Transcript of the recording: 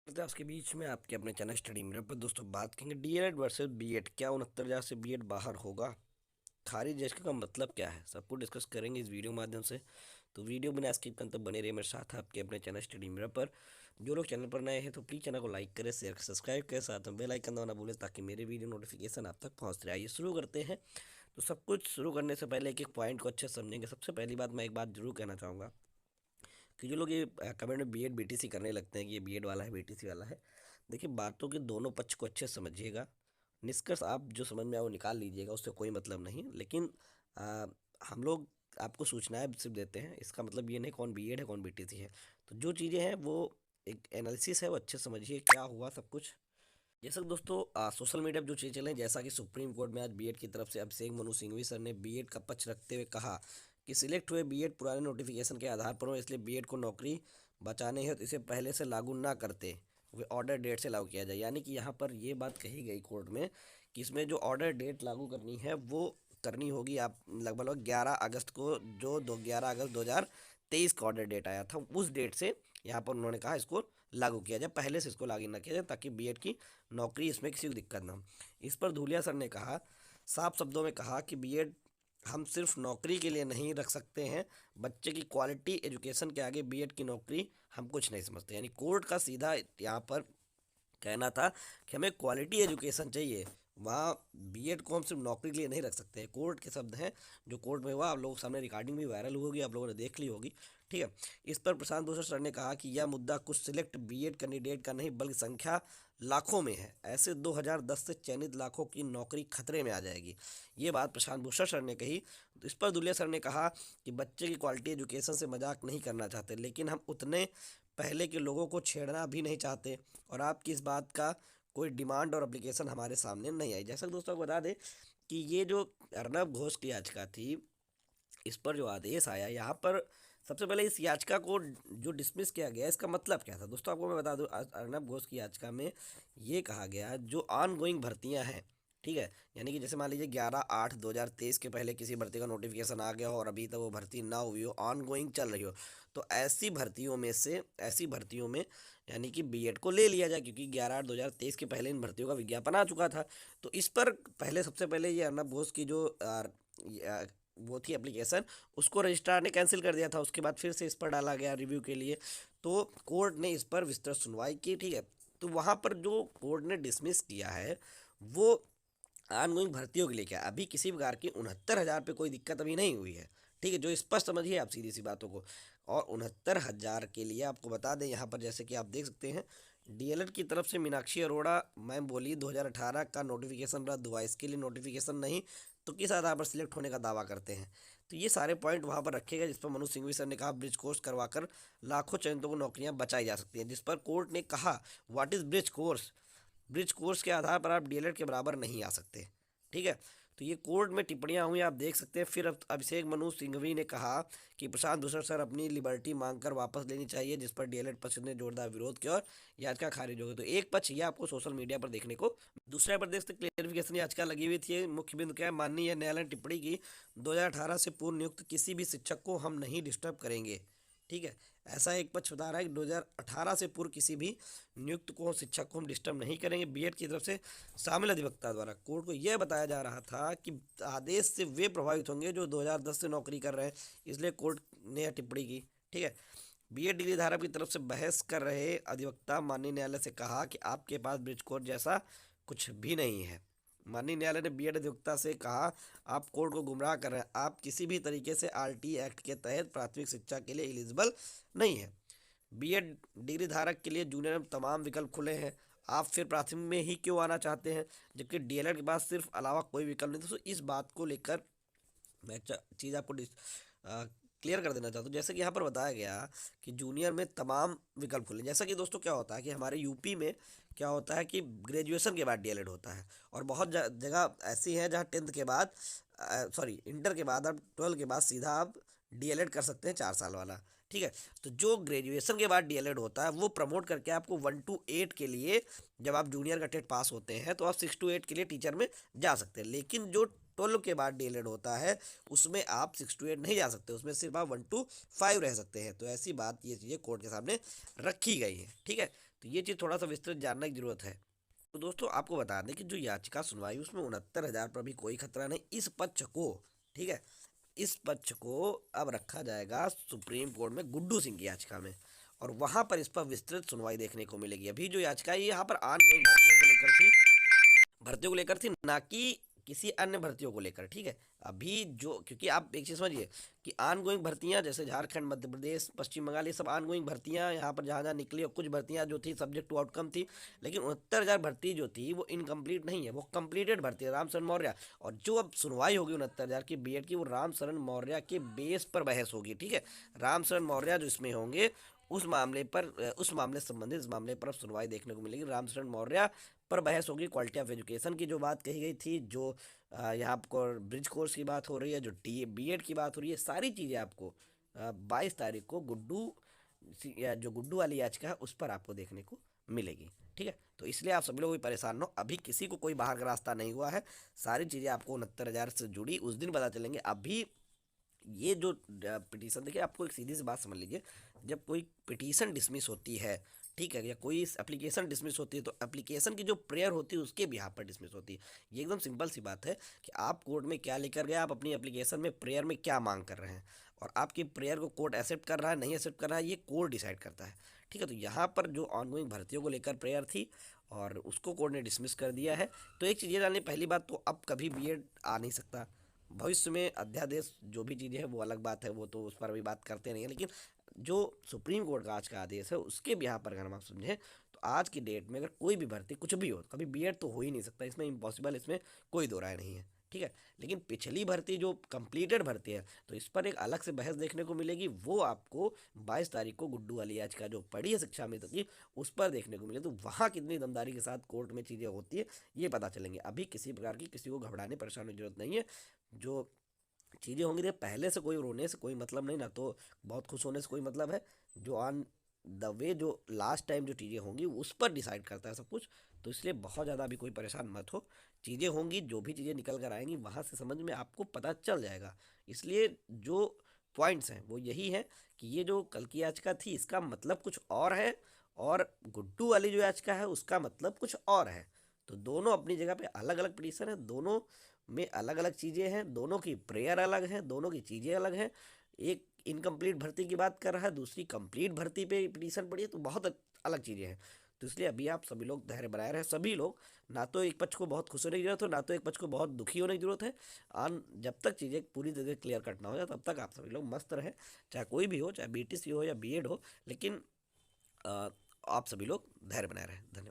तो आपके बीच में आपके अपने चैनल स्टडी मिरर पर दोस्तों बात करेंगे डीएलएड वर्सेस बीएड। क्या 69,000 से बीएड बाहर होगा? खारिज इसका का मतलब क्या है? सब कुछ डिस्कस करेंगे इस वीडियो के माध्यम से। तो वीडियो बिना स्किप करते बने रहे मेरे साथ आपके अपने चैनल स्टडी मिरर पर। जो लोग चैनल पर नए हैं तो प्लीज़ चैनल को लाइक करें, शेयर करें, सब्सक्राइब करें, साथ में बेल आइकन दबाना भूलें ताकि मेरे वीडियो नोटिफिकेशन आप तक पहुँच रहे। आइए शुरू करते हैं। तो सब कुछ शुरू करने से पहले एक एक पॉइंट को अच्छे से समझेंगे। सबसे पहली बात मैं एक बात जरूर कहना चाहूँगा कि जो लोग ये कमेंट में बीएड बीटीसी करने लगते हैं कि ये बीएड वाला है बीटीसी वाला है, देखिए बातों के दोनों पक्ष को अच्छे से समझिएगा। निष्कर्ष आप जो समझ में आए वो निकाल लीजिएगा, उससे कोई मतलब नहीं। लेकिन आ, हम लोग आपको सूचनाएं सिर्फ देते हैं, इसका मतलब ये नहीं कौन बीएड है कौन बीटीसी है। तो जो चीज़ें हैं वो एक एनालिसिस है, वो अच्छे से समझिए क्या हुआ सब कुछ। जैसा कि दोस्तों सोशल मीडिया पर जो चीज़ चले, जैसा कि सुप्रीम कोर्ट में आज बीएड की तरफ से अभिषेक मनु सिंघवी सर ने बीएड का पक्ष रखते हुए कहा कि सिलेक्ट हुए बीएड पुराने नोटिफिकेशन के आधार पर हो, इसलिए बीएड को नौकरी बचाने हेतु इसे पहले से लागू ना करते हुए ऑर्डर डेट से लागू किया जाए। यानी कि यहाँ पर ये बात कही गई कोर्ट में कि इसमें जो ऑर्डर डेट लागू करनी है वो करनी होगी आप लगभग 11 अगस्त को, जो 11 अगस्त 2023 का ऑर्डर डेट आया था उस डेट से यहाँ पर उन्होंने कहा इसको लागू किया जाए, पहले से इसको लागू ना किया जाए ताकि बीएड की नौकरी इसमें किसी को दिक्कत ना हो। इस पर धूलिया सर ने कहा, साफ शब्दों में कहा कि बीएड हम सिर्फ नौकरी के लिए नहीं रख सकते हैं, बच्चे की क्वालिटी एजुकेशन के आगे बीएड की नौकरी हम कुछ नहीं समझते। यानी कोर्ट का सीधा यहाँ पर कहना था कि हमें क्वालिटी एजुकेशन चाहिए, वहाँ बीएड को हम सिर्फ नौकरी के लिए नहीं रख सकते हैं। कोर्ट के शब्द हैं, जो कोर्ट में हुआ आप लोगों के सामने रिकॉर्डिंग भी वायरल होगी, आप लोगों ने देख ली होगी। ठीक है। इस पर प्रशांत भूषण सर ने कहा कि यह मुद्दा कुछ सिलेक्ट बीएड कैंडिडेट का नहीं बल्कि संख्या लाखों में है, ऐसे 2010 से चयनित लाखों की नौकरी खतरे में आ जाएगी। ये बात प्रशांत भूषण सर ने कही। इस पर दुलिया सर ने कहा कि बच्चे की क्वालिटी एजुकेशन से मजाक नहीं करना चाहते, लेकिन हम उतने पहले के लोगों को छेड़ना भी नहीं चाहते और आपकी इस बात का कोई डिमांड और एप्लीकेशन हमारे सामने नहीं आई। जैसा कि दोस्तों को बता दें कि ये जो अर्नब घोष की याचिका थी, इस पर जो आदेश आया यहाँ पर सबसे पहले इस याचिका को जो डिसमिस किया गया इसका मतलब क्या था दोस्तों आपको मैं बता दूं। अर्नब घोष की याचिका में ये कहा गया जो ऑन गोइंग भर्तियां हैं, ठीक है, यानी कि जैसे मान लीजिए 11/8/2023 के पहले किसी भर्ती का नोटिफिकेशन आ गया हो और अभी तक वो भर्ती ना हुई हो, ऑन गोइंग चल रही हो, तो ऐसी भर्तियों में यानी कि बीएड को ले लिया जाए, क्योंकि 11/8/2023 के पहले इन भर्तियों का विज्ञापन आ चुका था। तो इस पर पहले सबसे पहले ये अर्नब घोष की जो वो थी एप्लीकेशन, उसको रजिस्ट्रार ने कैंसिल कर दिया था। उसके बाद फिर से इस पर डाला गया रिव्यू के लिए, तो कोर्ट ने इस पर विस्तृत सुनवाई की। ठीक है। तो वहाँ पर जो कोर्ट ने डिसमिस किया है वो ऑनगोइंग भर्तियों के लिए क्या, अभी किसी प्रकार की 69,000 पे कोई दिक्कत अभी नहीं हुई है। ठीक है, जो स्पष्ट समझिए आप सीधी सी बातों को। और 69,000 के लिए आपको बता दें यहाँ पर जैसे कि आप देख सकते हैं डीएलएड की तरफ से मीनाक्षी अरोड़ा मैम बोली 2018 का नोटिफिकेशन रद्द हुआ, इसके लिए नोटिफिकेशन नहीं तो किस आधार पर सिलेक्ट होने का दावा करते हैं। तो ये सारे पॉइंट वहाँ पर रखे गए जिस पर मनु सिंघवी सर ने कहा ब्रिज कोर्स करवाकर लाखों चयनितों को नौकरियाँ बचाई जा सकती हैं, जिस पर कोर्ट ने कहा what is bridge course, bridge course के आधार पर आप डीएलएड के बराबर नहीं आ सकते। ठीक है। तो ये कोर्ट में टिप्पणियां हुई आप देख सकते हैं। फिर अब अभिषेक मनु सिंघवी ने कहा कि प्रशांत भूषण सर अपनी लिबर्टी मांगकर वापस लेनी चाहिए, जिस पर डीएलएड पक्ष ने जोरदार विरोध किया और याचिका खारिज हो गई। तो एक पक्ष ये आपको सोशल मीडिया पर देखने को, दूसरा पर देख सकते क्लियरिफिकेशन याचिका लगी हुई थी। मुख्य बिंदु क्या है, माननीय न्यायालय ने टिप्पणी की 2018 से पूर्व नियुक्त किसी भी शिक्षक को हम नहीं डिस्टर्ब करेंगे। ठीक है, ऐसा एक पक्ष बता रहा है कि 2018 से पूर्व किसी भी नियुक्त को शिक्षक को हम डिस्टर्ब नहीं करेंगे। बीएड की तरफ से शामिल अधिवक्ता द्वारा कोर्ट को यह बताया जा रहा था कि आदेश से वे प्रभावित होंगे जो 2010 से नौकरी कर रहे हैं, इसलिए कोर्ट ने यह टिप्पणी की। ठीक है। बीएड डिग्री धारक की तरफ से बहस कर रहे अधिवक्ता माननीय न्यायालय से कहा कि आपके पास ब्रिज कोर्ट जैसा कुछ भी नहीं है। माननीय न्यायालय ने बीएड अधिवक्ता से कहा आप कोर्ट को गुमराह कर रहे हैं, आप किसी भी तरीके से आरटी एक्ट के तहत प्राथमिक शिक्षा के लिए एलिजिबल नहीं है। बीएड डिग्री धारक के लिए जूनियर में तमाम विकल्प खुले हैं, आप फिर प्राथमिक में ही क्यों आना चाहते हैं, जबकि डीएलएड के पास सिर्फ अलावा कोई विकल्प नहीं। तो इस बात को लेकर मैं चीज़ आपको क्लियर कर देना चाहता हूँ। जैसे कि यहाँ पर बताया गया कि जूनियर में तमाम विकल्प खुले, जैसा कि दोस्तों क्या होता है कि हमारे यूपी में क्या होता है कि ग्रेजुएशन के बाद डीएलएड होता है, और बहुत जगह ऐसी है जहाँ 10th के बाद सॉरी इंटर के बाद आप 12 के बाद सीधा आप डीएलएड कर सकते हैं 4 साल वाला। ठीक है। तो जो ग्रेजुएशन के बाद डीएलएड होता है वो प्रमोट करके आपको 1 to 8 के लिए, जब आप जूनियर का टेट पास होते हैं तो आप 6 to 8 के लिए टीचर में जा सकते हैं। लेकिन जो 12 के बाद डीएलएड होता है उसमें आप 6 to 8 नहीं जा सकते, उसमें सिर्फ आप 1 to 5 रह सकते हैं। तो ऐसी बात ये चीज़ें कोर्ट के सामने रखी गई है। ठीक है। तो तो ये चीज़ थोड़ा सा विस्तृत जानने की जरूरत है। तो दोस्तों आपको बता दें कि जो याचिका सुनवाई उसमें 69,000 पर भी कोई खतरा नहीं। इस पक्ष को, ठीक है, इस पक्ष को अब रखा जाएगा सुप्रीम कोर्ट में गुड्डू सिंह की याचिका में, और वहां पर इस पर विस्तृत सुनवाई देखने को मिलेगी। अभी जो याचिका है यहाँ पर आन गोइंग भर्तियों को लेकर थी, ना कि किसी अन्य भर्तियों को लेकर, ठीक है। अभी जो, क्योंकि आप एक चीज समझिए कि आन गोइंग भर्तियां जैसे झारखंड, मध्य प्रदेश, पश्चिम बंगाल, ये सब आन गोइंग भर्तियां यहाँ पर जहाँ जहाँ निकली, और कुछ भर्तियां जो थी सब्जेक्ट टू आउटकम थी, लेकिन 69,000 भर्ती जो थी वो इनकम्प्लीट नहीं है, वो कंप्लीटेड भर्ती है रामचरण मौर्य। और जो अब सुनवाई होगी 69,000 की बीएड की, वो रामचरण मौर्य के बेस पर बहस होगी, ठीक है। रामचरण मौर्य जो इसमें होंगे उस मामले पर, उस मामले से संबंधित इस मामले पर अब सुनवाई देखने को मिलेगी। रामचरण मौर्य पर बहस होगी। क्वालिटी ऑफ एजुकेशन की जो बात कही गई थी, जो यहाँ आपको ब्रिज कोर्स की बात हो रही है, जो डी बीएड की बात हो रही है, सारी चीज़ें आपको 22 तारीख को जो गुड्डू वाली याचिका है उस पर आपको देखने को मिलेगी, ठीक है। तो इसलिए आप सभी लोग भी परेशान हो, अभी किसी को कोई बाहर का रास्ता नहीं हुआ है। सारी चीज़ें आपको 69,000 से जुड़ी उस दिन पता चलेंगे। अभी ये जो पिटीशन, देखिए आपको एक सीधी सी बात समझ लीजिए, जब कोई पिटीशन डिसमिस होती है, ठीक है, या कोई एप्लीकेशन डिसमिस होती है, तो एप्लीकेशन की जो प्रेयर होती है उसके बिहाफ पर डिसमिस होती है। ये एकदम सिंपल सी बात है कि आप कोर्ट में क्या लेकर गए, आप अपनी एप्लीकेशन में प्रेयर में क्या मांग कर रहे हैं, और आपकी प्रेयर को कोर्ट एक्सेप्ट कर रहा है नहीं एक्सेप्ट कर रहा है, ये कोर्ट डिसाइड करता है, ठीक है। तो यहाँ पर जो ऑनगोइंग भर्तियों को लेकर प्रेयर थी और उसको कोर्ट ने डिसमिस कर दिया है। तो एक चीज़ ये जाननी, पहली बात तो अब कभी बीएड आ नहीं सकता। भविष्य में अध्यादेश जो भी चीज़ें हैं वो अलग बात है, वो तो उस पर अभी बात करते नहीं है, लेकिन जो सुप्रीम कोर्ट का आज का आदेश है उसके बिहार पर अगर हम आप समझें, तो आज की डेट में अगर कोई भी भर्ती कुछ भी हो, कभी बीएड तो हो ही नहीं सकता, इसमें इम्पॉसिबल, इसमें कोई दो राय नहीं है, ठीक है। लेकिन पिछली भर्ती जो कंप्लीटेड भर्ती है, तो इस पर एक अलग से बहस देखने को मिलेगी। वो आपको 22 तारीख को गुड्डू वाली याचिका जो पड़ी है शिक्षा मित्र की, उस पर देखने को मिले। तो वहाँ कितनी दमदारी के साथ कोर्ट में चीज़ें होती है ये पता चलेंगे। अभी किसी प्रकार की किसी को घबराने परेशानी की जरूरत नहीं है। जो चीज़ें होंगी, तो पहले से कोई रोने से कोई मतलब नहीं, ना तो बहुत खुश होने से कोई मतलब है। जो ऑन द वे जो लास्ट टाइम जो चीज़ें होंगी उस पर डिसाइड करता है सब कुछ। तो इसलिए बहुत ज़्यादा अभी कोई परेशान मत हो। चीज़ें होंगी, जो भी चीज़ें निकल कर आएंगी वहाँ से समझ में आपको पता चल जाएगा। इसलिए जो पॉइंट्स हैं वो यही है कि ये जो कल की याचिका थी इसका मतलब कुछ और है, और गुड्डू वाली जो याचिका है उसका मतलब कुछ और है। तो दोनों अपनी जगह पे अलग अलग पिटीशन है, दोनों में अलग अलग चीज़ें हैं, दोनों की प्रेयर अलग है, दोनों की चीज़ें अलग हैं। एक इनकम्प्लीट भर्ती की बात कर रहा है, दूसरी कंप्लीट भर्ती पे पिटीशन पड़ी है, तो बहुत अलग चीज़ें हैं। तो इसलिए अभी आप सभी लोग धैर्य बनाए रहे, सभी लोग, ना तो एक पक्ष को बहुत खुश होने की जरूरत हो, ना तो एक पक्ष को बहुत दुखी होने की जरूरत है। जब तक चीज़ें पूरी तरह क्लियर कट ना हो जाए तब तक आप सभी लोग मस्त रहें, चाहे कोई भी हो, चाहे बीटीसी हो या बीएड हो, लेकिन आप सभी लोग धैर्य बनाए रहें। धन्यवाद।